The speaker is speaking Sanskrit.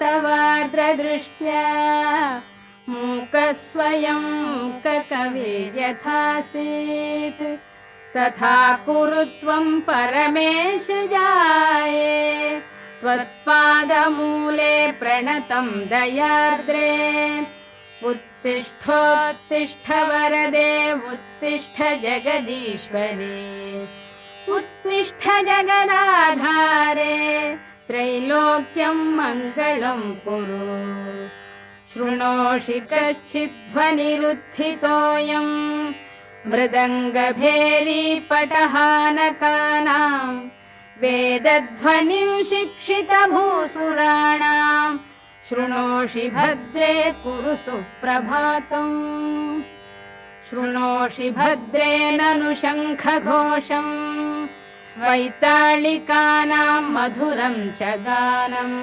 तवार्द्रदृष्ट्या मूकस्वयं ककविर्यथासीत् तथा कुरु त्वं परमेश जाये त्वत्पादमूले प्रणतं दयार्द्रे उत्तिष्ठोत्तिष्ठ वरदे उत्तिष्ठ जगदीश्वरे उत्तिष्ठ जगदाधारे त्रैलोक्यं मङ्गलं कुरु शृणोषि कश्चिद्ध्वनिरुत्थितोऽयं मृदङ्गभेरीपटहानकानां वेदध्वनिं शिक्षितभूसुराणां शृणोषि भद्रे कुरु सुप्रभातम् शृणोषि भद्रे ननु शङ्खघोषम् वैताళिकानां मधुरं च गानम्